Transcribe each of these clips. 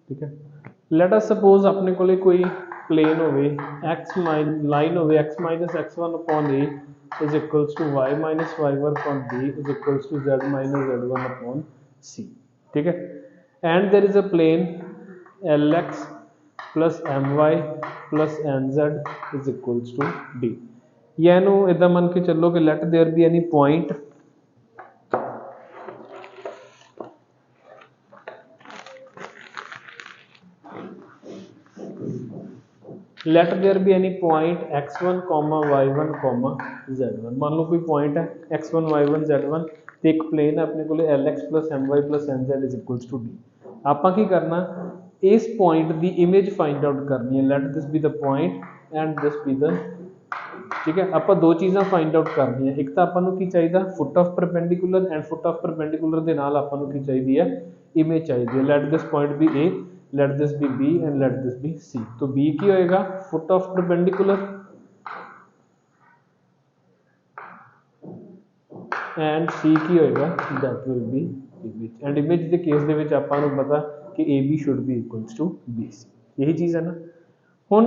ठीक है। Let us suppose अपने को कोई प्लेन होवे एक्स लाइन होवे x minus x1 upon a is equals to y minus y1 upon b is equals to z minus z1 upon c। ठीक है। And there is a plane lx plus my plus nz is equals to d। या इनू इदा मन के चलो कि let there be any point let there be any point x1 y1 z1। मान लो कोई पॉइंट है x1 y1 z1 तो एक प्लेन है अपने को lx plus my plus nz is equals to d। आपां की करना इस पॉइंट दी इमेज फाइंड आउट करनी है। Let this be the point and this be the, ठीक है। आपां दो चीज़ां फाइंड आउट करनी है, एक तो आपां नूं की चाहिए foot of perpendicular and foot of perpendicular दे नाल आपां नूं की चाहिए है इमेज चाहिए। Let this point be A, let this be B and let this be C. तो बी की होएगा foot of perpendicular and C की होएगा that will be image. And image के केस दे विच आपां नूं पता कि A B should be equals to B C. यही चीज़ है ना। हुण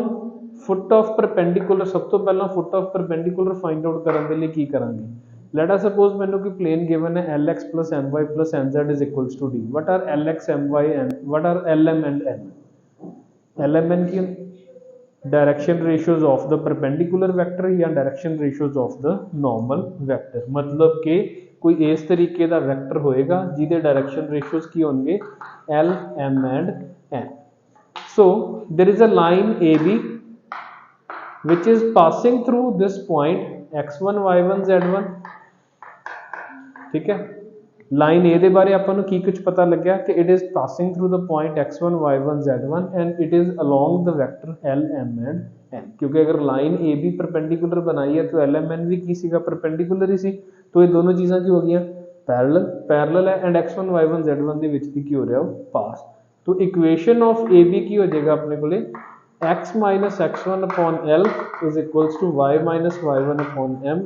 फुट ऑफ परपेंडिकुलर सब तो पहला foot of perpendicular find out करने के लिए की करांगे। लेट अस सपोज मैंने कोई प्लेन गिवन है lx plus my plus nz is equals to d। What are lx my and what are lm and n? lm n की direction ratios of the perpendicular vector या direction ratios of the normal vector. मतलब कि कोई इस तरीके का vector होएगा जिहदे डायरेक्शन रेशियोज की होंगे l m and n। So there is a line AB which is passing through this point x1 y1 z1। ठीक है। लाइन ए दे बारे आपां नूं की कुछ पता लग्या कि it is passing through the point x1 y1 z1 and it is along the vector l m and n। क्योंकि अगर लाइन ए बी परपेंडिकुलर बनाई है तो l m n भी की सीगा परपेंडिकुलर ही सी। तो ये दोनों चीज़ां की हो गई पैरेलल, पैरेलल है एंड x1 y1 z1 ਦੇ ਵਿੱਚ भी की हो रहा है पास। तो इक्वेशन ऑफ ए बी की हो जाएगा अपने को x minus x1 upon l is equals to y minus y1 upon m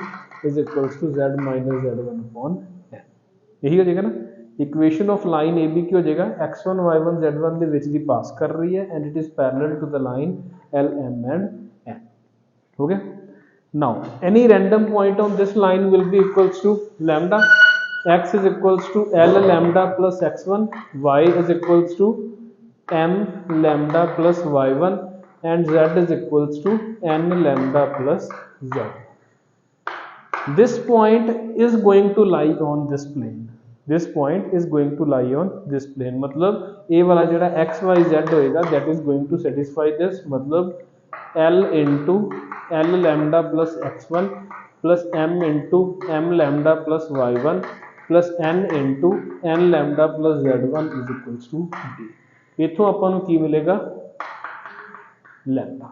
is equals to z minus z1 upon n। यही हो जाएगा ना। Equation of line A B की हो जाएगा x1 y1 z1 ਦੇ ਵਿੱਚ ਦੀ पास कर रही है and it is parallel to the line l m and n। हो गया। Now any random point on this line will be equals to lambda x is equals to l lambda plus x1, y is equals to m lambda plus y1 and z is equals to n lambda plus z। This point is going to lie on this plane। This point is going to lie on this plane। मतलब a वाला जेड़ा x y z होएगा that is going to satisfy this। मतलब l into l lambda plus x1 plus m into m lambda plus y1 plus n into n lambda plus z1 is equals to d। इथों आपां नूं की मिलेगा lambda.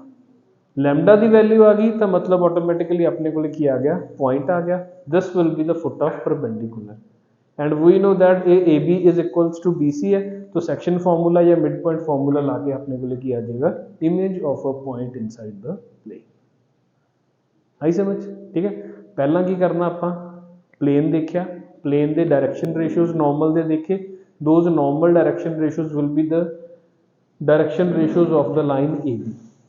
Lambda की value आ गई तो मतलब ऑटोमैटिकली अपने को की आ गया पॉइंट आ गया। This will be the foot of perpendicular and we know that A B is equals to B C है। तो सेक्शन फार्मूला या मिड पॉइंट फार्मूला ला के अपने को की आ जाएगा image of a point inside the plane. आई समझ। ठीक है। पहला की करना आपां प्लेन देखा, प्लेन के डायरेक्शन रेशियोज नॉर्मल दे देखे। Those normal direction ratios will be the direction ratios of the line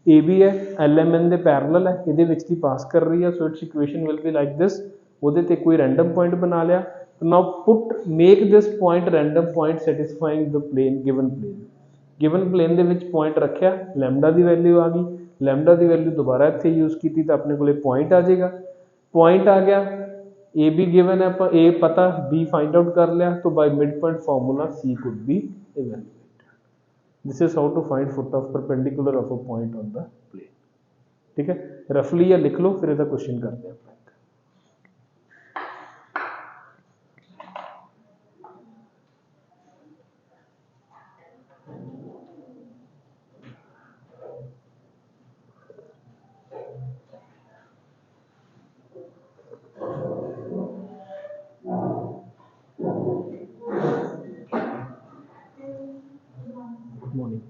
A B है एल एम एन दे पैरेलल है ये की पास कर रही है। So it's equation will be like this. वो कोई रैंडम पॉइंट बना लिया। Now put make this point random point satisfying the plane given plane. Given plane के पॉइंट रखा, लैम्डा की वैल्यू आ गई। लैम्डा की वैल्यू दोबारा इतने यूज की तो अपने को पॉइंट आ जाएगा। पॉइंट आ गया, ए बी गिवन है, आप ए पता बी फाइंड आउट कर लिया तो by mid point formula C could be evaluated. This is how to find foot of perpendicular of a point on the plane. ठीक है। रफली या लिख लो फिर इसका क्वेश्चन करते हैं। Good morning.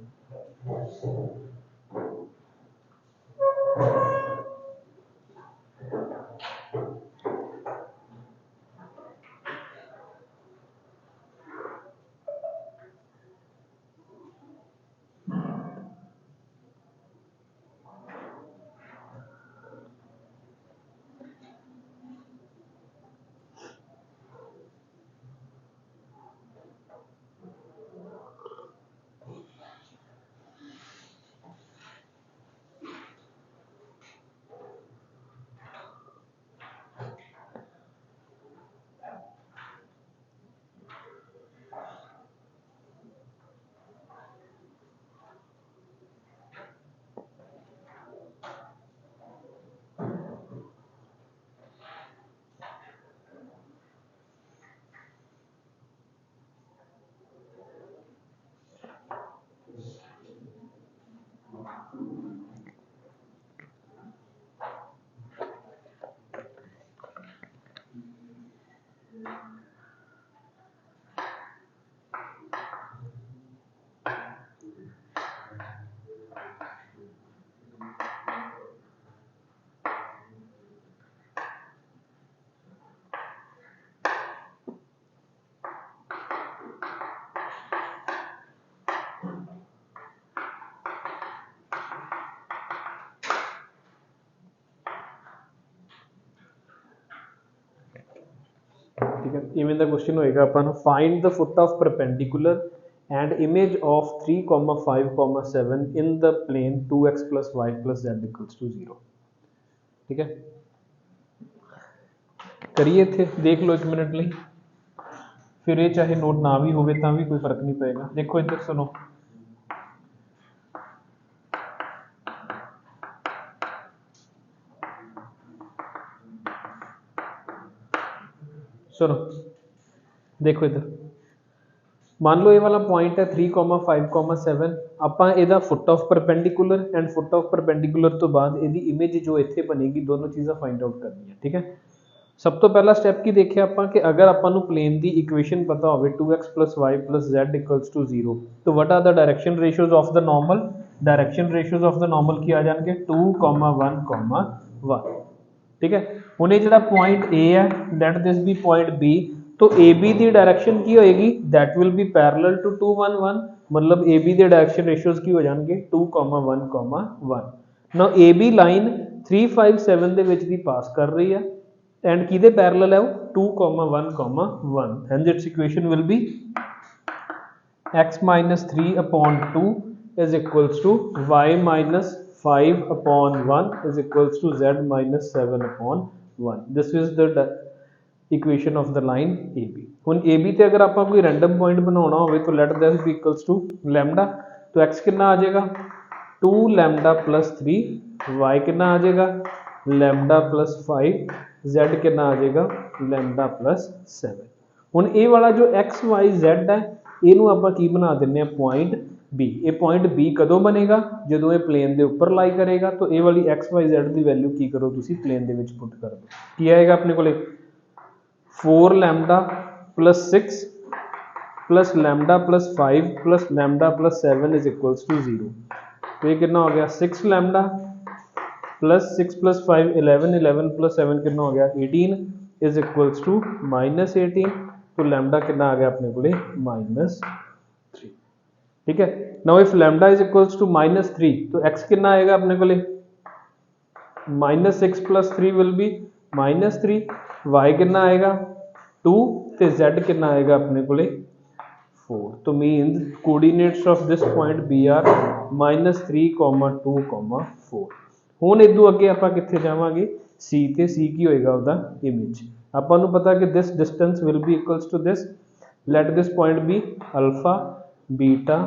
इवें दा क्वेश्चन होएगा अपन find the foot of perpendicular and image of 3,5,7 in the plane 2x + y + z = 0। ठीक है, करिए इत्थे देख लो 1 मिनट ਲਈ, फिर ये चाहे नोट ना भी होवे तां भी कोई फर्क नहीं पेगा। देखो इधर सुनो, सुनो देखो इधर मान लो ये वाला पॉइंट है 3,5,7 ਆਪਾਂ ਇਹਦਾ foot of perpendicular and foot of perpendicular तो बाद ਇਹਦੀ इमेज जो ਇੱਥੇ बनेगी दोनों चीज़ां फाइंड आउट करनी है। ठीक है, सब तो पहला स्टैप की देखिए ਆਪਾਂ कि अगर ਆਪਾਂ ਨੂੰ प्लेन की इक्वेशन पता हो 2x + y + z = 0 तो what are the direction ratios of the normal, direction ratios of the normal की आ जाएंगे 2, 1, 1। ठीक है, हुणे जिहड़ा पॉइंट ए है let this be point B, तो ए बी की डायरेक्शन की होएगी that will be parallel to 2, 1, 1, मतलब ए बी के डायरेक्शन रेशियोज की हो जाएंगे 2, 1, 1। नाउ ए बी लाइन 3, 5, 7 ਦੇ ਵਿੱਚ ਦੀ ਪਾਸ ਕਰ ਰਹੀ ਹੈ एंड किदे पैरेलल है वो 2, 1, 1, hence it's equation will B x - 3/2 is equals to y - 5/1 is equals to z - 7/1। this is the equation of the line AB। ਹੁਣ AB ਤੇ अगर ਆਪਾਂ कोई रैंडम पॉइंट बनाना होवे तो let this be equals to lambda, तो x कितना आ जाएगा 2 लैम्डा + 3, y कितना आ जाएगा लैम्डा + 5, z कितना आ जाएगा लैम्डा + 7। ਹੁਣ ਇਹ वाला जो x y z है ਇਹਨੂੰ ਆਪਾਂ ਕੀ ਬਣਾ ਦਿੰਨੇ ਆ पॉइंट B। ਇਹ पॉइंट B ਕਦੋਂ ਬਣੇਗਾ ਜਦੋਂ ਇਹ प्लेन ਦੇ ਉੱਪਰ ਲਾਈ ਕਰੇਗਾ, तो ਇਹ वाली x y z ਦੀ ਵੈਲਿਊ ਕੀ ਕਰੋ ਤੁਸੀਂ प्लेन ਦੇ ਵਿੱਚ ਪੁੱਟ ਕਰ ਦਿਓ। ਕੀ ਆਏਗਾ ਆਪਣੇ ਕੋਲੇ 4 lambda + 6 + lambda + 5 + lambda + 7 is equals to 0। तो ये कितना हो गया 6 लैम्डा + 6 + 5 11, 11 + 7 कितना हो गया 18 is equals to -18। तो लैम्डा कितना आ गया अपने को -3। ठीक है, now if lambda is equals to -3 तो x कितना आएगा अपने को -6 + 3 विल बी -3, y कितना आएगा 2 ਤੇ z कितना आएगा अपने को 4। तो means coordinates of this point B are -3, 2, 4। ਹੁਣ ਇਦੋਂ ਅੱਗੇ ਆਪਾਂ ਕਿੱਥੇ ਜਾਵਾਂਗੇ C ਤੇ C ਕੀ ਹੋਏਗਾ ਉਹਦਾ ਇਮੇਜ। ਆਪਾਂ ਨੂੰ ਪਤਾ ਕਿ this distance will be equals to this, let this point be alpha, beta,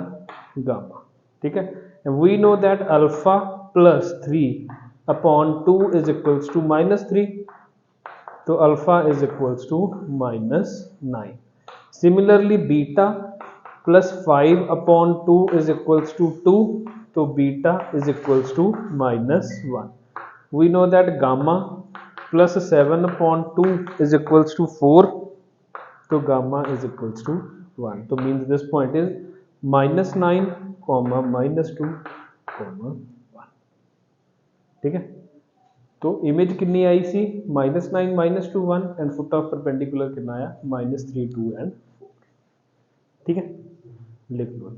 gamma। ठीक है, we know that alpha + 3/2 is equals to -3, तो alpha is equals to -9। Similarly beta + 5/2 is equals to 2, तो beta is equals to -1। We know that gamma + 7/2 is equals to 4, तो gamma is equals to 1। तो means this point is -9, -2, 1। ठीक है, तो image कितनी आई सी -9, -2, 1 and foot of perpendicular कितना आया -3, 2 and 4। ठीक है, लिख लो।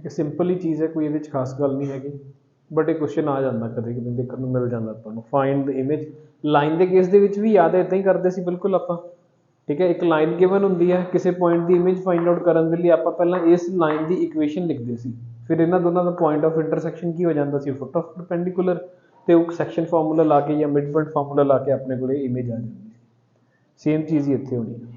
ठीक है, सिंपल ही चीज़ है, कोई ये खास गल नहीं हैगी, बट एक क्वेश्चन आ जाता कभी कभी देखने को मिल जाता आपको। फाइंड द इमेज लाइन के केस ਦੇ ਵਿੱਚ ਵੀ याद है इदा ही करते ਸੀ बिल्कुल ਆਪਾਂ। ठीक है, एक लाइन गिवन होंगी है, किसी पॉइंट की इमेज फाइंड आउट करने के लिए आप पहला इस लाइन की इक्वेशन लिखते सी, फिर इन्होंने दोनों का पॉइंट ऑफ इंटरसैक्शन की हो जाता सी फुट ऑफ परपेंडिकुलर, तो सैक्शन फार्मूला ला के या मिड पॉइंट फार्मूला ला के अपने को इमेज आ जाती। सेम चीज़ ही इतने होनी है।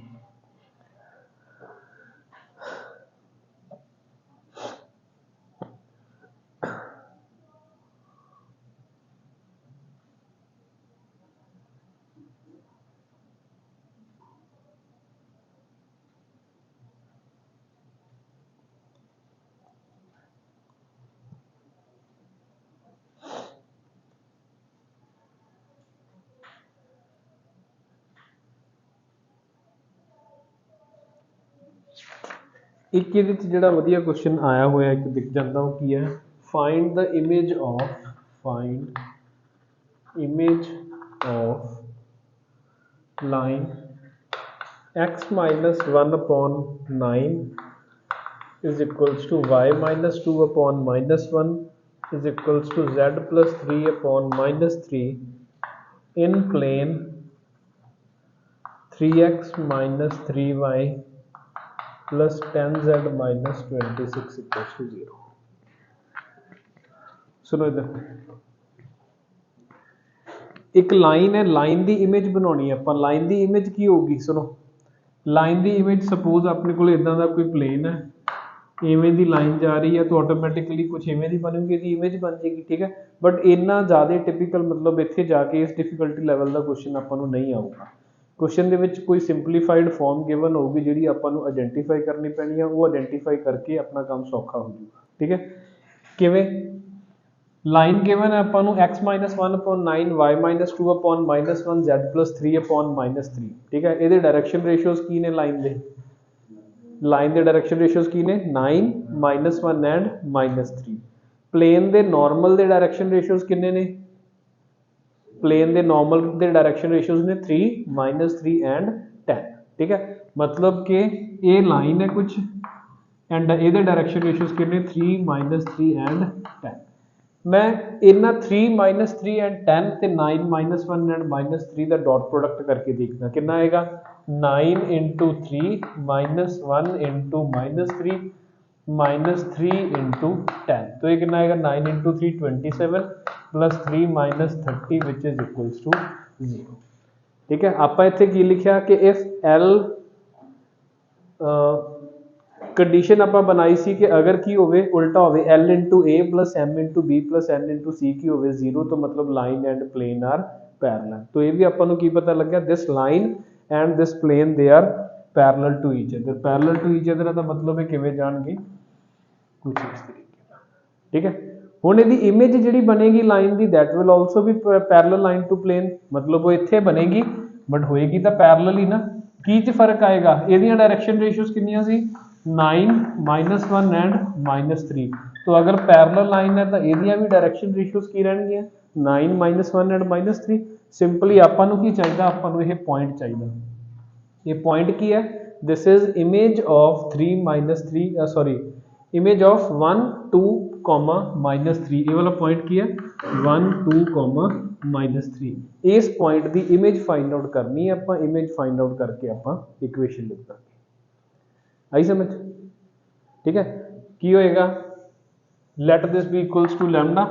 एक ये जोड़ा वधिया क्वेश्चन आया हुआ एक दिख जाता वो की है, find the image of line x minus 1/9 is equals to y minus 2/-1 is equals to z plus 3/-3 in plane 3x minus 3y plus 10z minus 26 equals to 0। सुनो इधर, एक लाइन है, लाइन की इमेज बनानी है आप, लाइन की image की होगी, सुनो लाइन की इमेज सपोज अपने को इदा का कोई प्लेन है, इवें की लाइन जा रही है तो ऑटोमैटिकली कुछ इवें की बनूगी, इसकी इमेज बन जाएगी। ठीक है, बट इन्ना ज़्यादा टिपिकल मतलब इतने जाके इस डिफिकल्टी लैवल का क्वेश्चन आपको नहीं आऊगा। क्वेश्चन के विच कोई सिंपलीफाइड फॉर्म गिवन होगी जी आपको आइडेंटिफाई करनी पैनी है, वो आइडेंटिफाई करके अपना काम सौखा हो जाएगा। ठीक है, किवें लाइन गिवन है आपको x minus 1/9 y minus 2/-1 z plus 3/-3। ठीक है, ये डायरैक्शन रेशियोज की ने लाइन के, लाइन के डायरैक्शन रेशियोज की ने 9 -1 एंड -3। प्लेन के नॉर्मल के डायरैक्शन रेशियोज किन्ने ने, प्लेन के नॉर्मल के डायरैक्शन रेशियोज ने 3 -3 एंड 10। ठीक है, मतलब कि ये लाइन है कुछ एंड ये डायरैक्शन रेशियोज किन्ने 3 -3 एंड 10। मैं इन्ना 3 -3 एंड 10 ते 9 -1 एंड -3 का डॉट प्रोडक्ट करके देखना कितना आएगा, 9 × 3 -1 × -3 -3 × 10, तो ये कितना आएगा 9 × 3 27 plus 3 -30 which is equals to 0। ठीक है, आप इत्थे की लिखा कि इफ L कंडीशन आप बनाई सी कि अगर की होवे उल्टा होवे L × A plus M × B plus N × C की होवे 0, तो मतलब line and plane are parallel. तो ये भी आपको की पता लग गया, this line and this plane they are parallel to each other. Parallel to each other का मतलब है किवें जाणगे कुछ इस तरीके। ठीक है, हुण इहदी इमेज जिहड़ी बनेगी लाइन की that will also be parallel line to plane, मतलब वो इत्थे बनेगी बट होएगी तो पैरेलल ही ना। की च फर्क आएगा, इहदियां डायरैक्शन रेशियोज कितनियां सी 9 -1 एंड -3, तो अगर पैरेलल लाइन है तो इहदियां भी डायरैक्शन रेशियोज की रहणगियां 9 -1 एंड -3। सिंपली आपां नूं की चाहिदा, आपां नूं इह पॉइंट चाहिदा, ये पॉइंट की है, this is image of 3 -3 sorry image of 1 2 -3, ये वाला पॉइंट की है 1 2 -3। इस पॉइंट की इमेज फाइंड आउट करनी है, आप इमेज फाइंड आउट करके आप इक्वेशन लिख देंगे। आई समझ? ठीक है, की होएगा, let this be equals to lambda,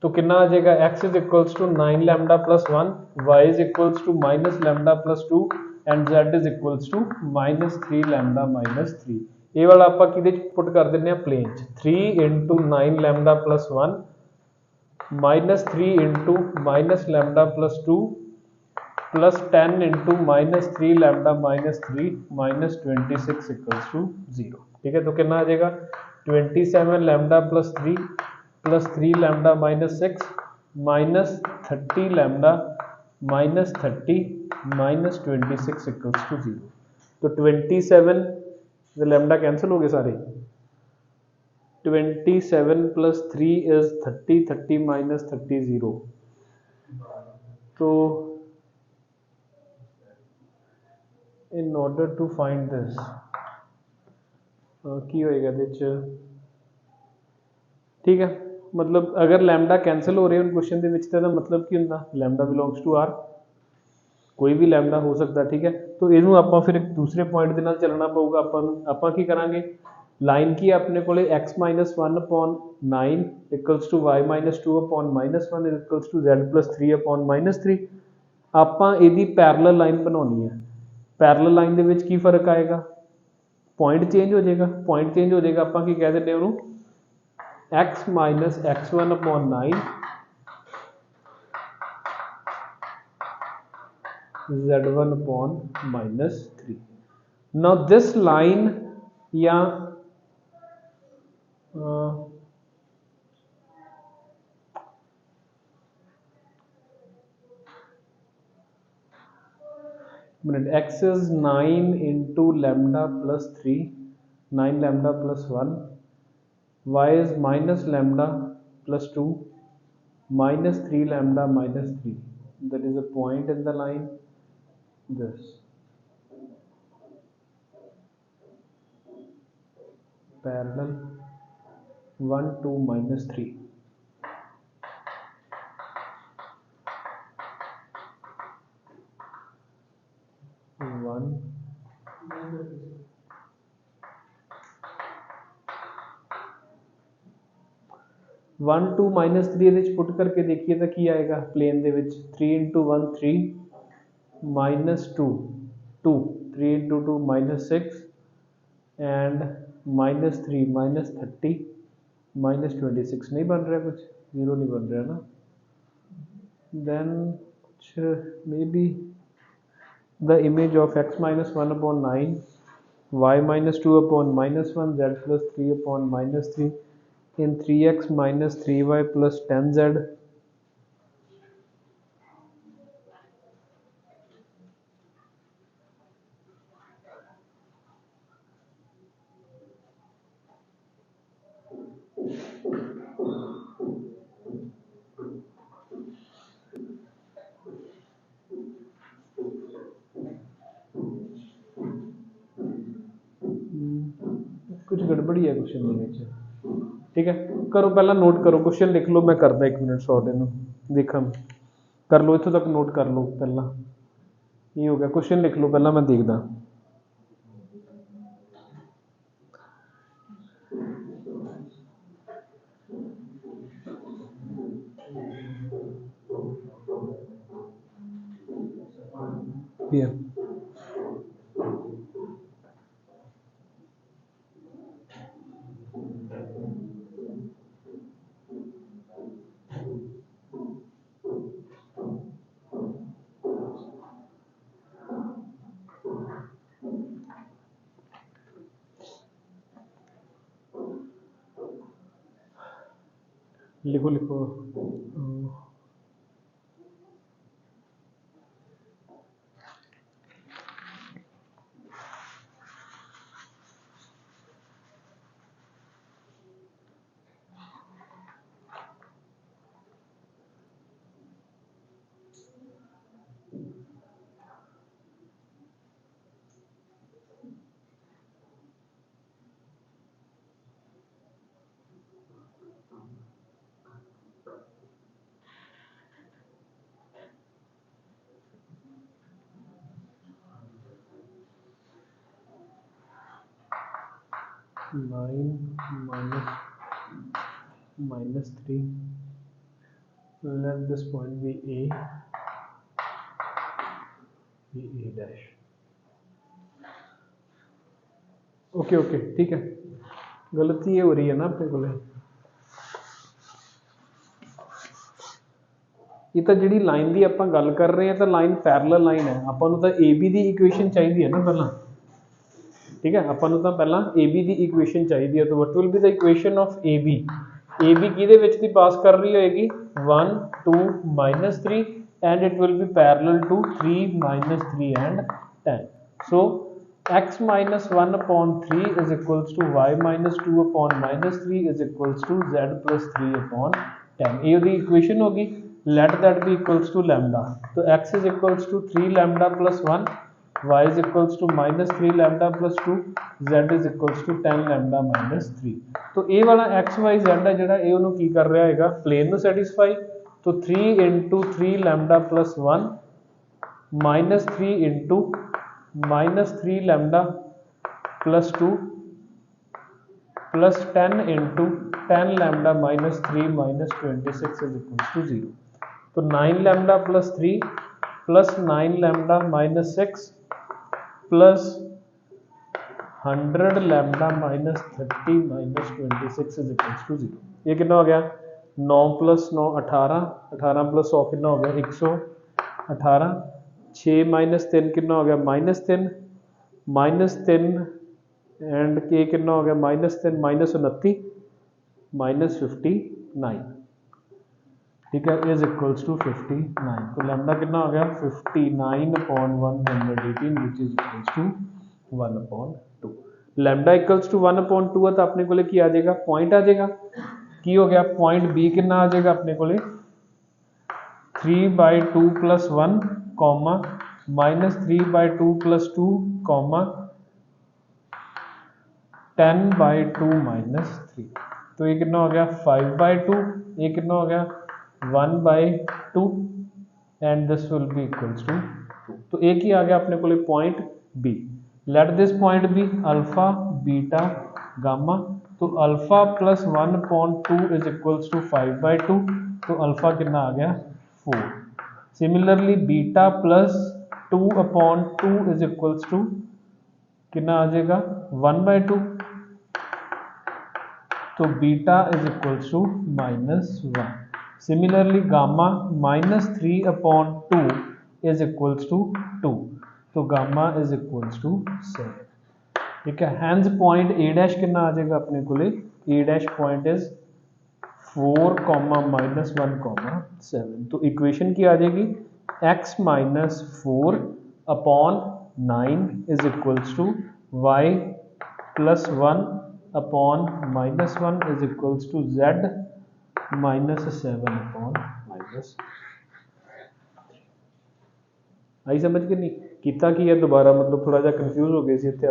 तो कितना आ जाएगा x is equals to 9 lambda plus 1, y is equals to minus lambda plus 2 and z is equals to -3 lambda -3। ये वाला आप कि पुट कर देने plane 3 × 9 lambda plus 1 -3 × minus lambda plus 2 plus 10 × -3 lambda -3 -26 equals to 0। ठीक है, तो कितना आ जाएगा 27 lambda plus 3 plus 3 lambda -6 -30 lambda -30 -26 equals to 0। तो 27 लैम्डा कैंसिल हो गए सारे, 27 प्लस 3 इज 30 30 -30 0। तो in order to find this की होएगा इहदे च ठीक है, मतलब अगर लैम्डा कैंसिल हो रहे हैं क्वेश्चन ਦੇ ਵਿੱਚ ਤਾਂ मतलब ਕੀ ਹੁੰਦਾ लैम्डा बिलोंग्स टू आर, कोई भी लैम्डा हो सकता, ठीक है। तो ਇਹਨੂੰ ਆਪਾਂ ਫਿਰ ਇੱਕ ਦੂਸਰੇ ਪੁਆਇੰਟ ਦੇ ਨਾਲ ਚੱਲਣਾ ਪਊਗਾ ਆਪਾਂ ਨੂੰ। ਆਪਾਂ ਕੀ ਕਰਾਂਗੇ, ਲਾਈਨ ਕੀ ਆਪਣੇ ਕੋਲੇ x minus 1 upon 9 equals to y minus 2 upon minus 1 equals to z plus 3 upon minus 3। ਆਪਾਂ ਇਹਦੀ ਪੈਰਲਲ ਲਾਈਨ ਬਣਾਉਣੀ ਹੈ। ਪੈਰਲਲ ਲਾਈਨ ਦੇ ਵਿੱਚ ਕੀ ਫਰਕ ਆਏਗਾ, ਪੁਆਇੰਟ ਚੇਂਜ ਹੋ ਜਾਏਗਾ। ਪੁਆਇੰਟ ਚੇਂਜ ਹੋ ਜਾਏਗਾ, ਆਪਾਂ ਕੀ ਕਹਿ ਦਿੰਦੇ ਉਹਨੂੰ x minus x1 upon 9 z1 upon minus 3। now this line या minute x is 9 into lambda plus 3, 9 lambda plus 1, y is minus lambda plus 2 minus 3 lambda minus 3, that is a point in the line this parallel 1 2 minus 3। 1 1 2 minus 3 ਇਹਦੇ ਚ ਪੁੱਟ ਕਰਕੇ ਦੇਖੀਏ ਤਾਂ ਕੀ ਆਏਗਾ plain ਦੇ ਵਿੱਚ 3 into 1 3 minus 2 2 3 into 2 minus 6 and minus 3 minus 30 minus 26 नहीं बन रहा कुछ, जीरो नहीं बन रहा ना। then maybe the image of x minus 1 upon 9, y minus 2 upon minus 1, z plus 3 upon minus 3 in 3x minus 3y plus 10z। कुछ गड़बड़ी है क्वेश्चन ਦੇ ਵਿੱਚ, ठीक है। करो पहला नोट करो, क्वेश्चन लिख लो, मैं करदा 1 मिनट शॉर्ट इनू देखा कर लो, इत्थों तक नोट कर लो। पहला ये हो गया, क्वेश्चन लिख लो पहला, मैं देखदा। Yeah. लिखो लिखो। Nine minus 3, let this point be a dash। Okay okay ठीक है, गलती ये हो रही है ना अपने को, ये तो जी लाइन की आप गल कर रहे हैं तो लाइन पैरलल लाइन है, अपन तो ए बी की इक्वेशन चाहिए है ना पहला, ठीक है। अपन तो पहला ए बी की इक्वेशन चाहिए है, तो what will be the equation of A B की पास कर रही होगी 1 2 minus 3 and it will be parallel to 3 minus 3 and 10। so x minus 1 upon 3 is equals to y minus 2 upon minus 3 is equals to z plus 3 upon 10। ये the equation होगी, let that be equals to lambda। तो x is equals to 3 lambda plus 1 y is equals to -3 lambda plus 2, z is equals to 10 lambda -3। तो ये वाला x y z है जिहड़ा ये उन्होंने की कर रहा है प्लेन में सैटिस्फाई। तो 3 × 3 lambda plus 1 -3 × -3 lambda plus 2 plus 10 × 10 lambda -3 -26 is equals to 0। तो 9 lambda plus 3 plus 9 lambda -6 plus 100 lambda -30 -26 is equals to 0। ये कितना हो गया 9 + 9 18, 18 + 100 कितना हो गया 118, 6 - 3 कितना हो गया -3 -3 एंड के कितना हो गया -3 -29 -59, ठीक है, इज इक्वल्स टू 59। तो लैम्डा कितना हो गया 59/118 which is equals to 1/2। Lambda equals to 1/2 है तो अपने को की आ जाएगा पॉइंट आ जाएगा की हो गया पॉइंट बी कितना आ जाएगा अपने को 3/2 + 1 -3/2 + 2 10/2 -3। तो ये कितना हो गया 5/2, ये कितना हो गया 1/2 and this will be equals to 2। तो एक ही आ गया अपने को point B. Let this point be alpha beta gamma. तो अल्फा + 1/2 इज इक्वल्स टू 5/2। तो अल्फा कितना आ गया 4। Similarly beta + 2/2 is equals to कितना आ जाएगा 1/2। तो beta is equals to -1। Similarly gamma -3/2 is equals to 2। तो गामा इज इक्वल्स टू 7, ठीक है। हैंस पॉइंट ए डैश कितना आ जाएगा अपने को ए डैश पॉइंट इज 4, -1, 7। तो इक्वेशन की आ जाएगी x - 4/9 is equals to y + 1/-1 is equals to z -7/-। आई समझ के नहीं किता की है दोबारा मतलब थोड़ा जिहा कन्फ्यूज हो गए सी इत्थे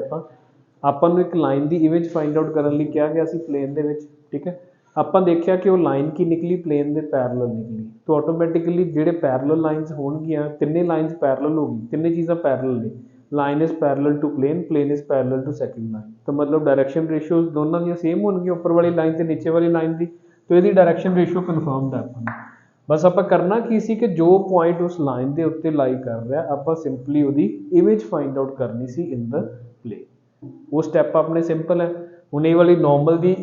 ਆਪਾਂ ਨੂੰ ਇੱਕ ਲਾਈਨ ਦੀ ਇਮੇਜ ਫਾਈਂਡ ਆਊਟ ਕਰਨ ਲਈ ਕਿਹਾ ਗਿਆ ਸੀ ਪਲੇਨ ਦੇ ਵਿੱਚ, ਠੀਕ ਹੈ। ਆਪਾਂ ਦੇਖਿਆ ਕਿ ਉਹ ਲਾਈਨ ਕੀ ਨਿਕਲੀ ਪਲੇਨ ਦੇ ਪੈਰਲਲ ਨਿਕਲੀ। तो ਆਟੋਮੈਟਿਕਲੀ ਜਿਹੜੇ ਪੈਰਲਲ ਲਾਈਨਸ ਹੋਣਗੀਆਂ ਤਿੰਨੇ ਲਾਈਨਸ ਪੈਰਲਲ ਹੋ ਗਈ, ਤਿੰਨੇ ਚੀਜ਼ਾਂ ਪੈਰਲਲ ਨੇ। Line is parallel to plane, plane is parallel to second line. तो मतलब डायरेक्शन रेशियोज दोनों दी सेम होंगी ऊपर वाली लाइन ते नीचे वाली लाइन दी। तो ये डायरेक्शन रेशियो कन्फर्म्ड है अपन बस आप करना की सी कि जो पॉइंट उस लाइन के उत्ते लाई कर रहा आप सिंपली उसकी इमेज फाइंड आउट करनी सी इन द प्लेन। वो स्टैप अपने सिंपल है। हुण ये वाली नॉर्मल दी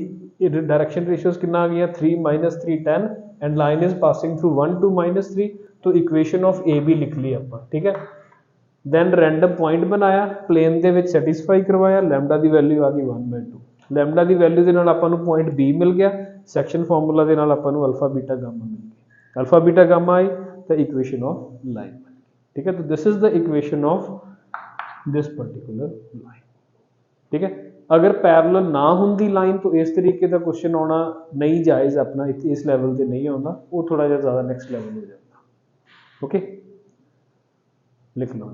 डायरेक्शन रेशियोज कितना आ गया 3 - 3 10 and line is passing through 1 2 -3। तो इक्वेशन ऑफ ए बी लिख ली आप, ठीक है। दैन रैंडम पॉइंट बनाया प्लेन के विच सैटिस्फाई करवाया, लैम्डा की वैल्यू आ गई 1/2। लैम्डा की वैल्यू के नाल आपां नूं पॉइंट बी मिल गया, सैक्शन फॉर्मूला के नाल आपां नूं अल्फा बीटा गामा मिल गया। अल्फा बीटा गामा आई तो इक्वेशन ऑफ लाइन बन गई, ठीक है। तो this is the equation of this particular line, ठीक है। अगर पैरेलल ना होंदी लाइन तो इस तरीके का क्वेश्चन आना नहीं जायज़, अपना इस लैवल से नहीं आता, वो थोड़ा जिहा ज़्यादा नैक्सट लैवल हो जाता। ओके, लिख लो।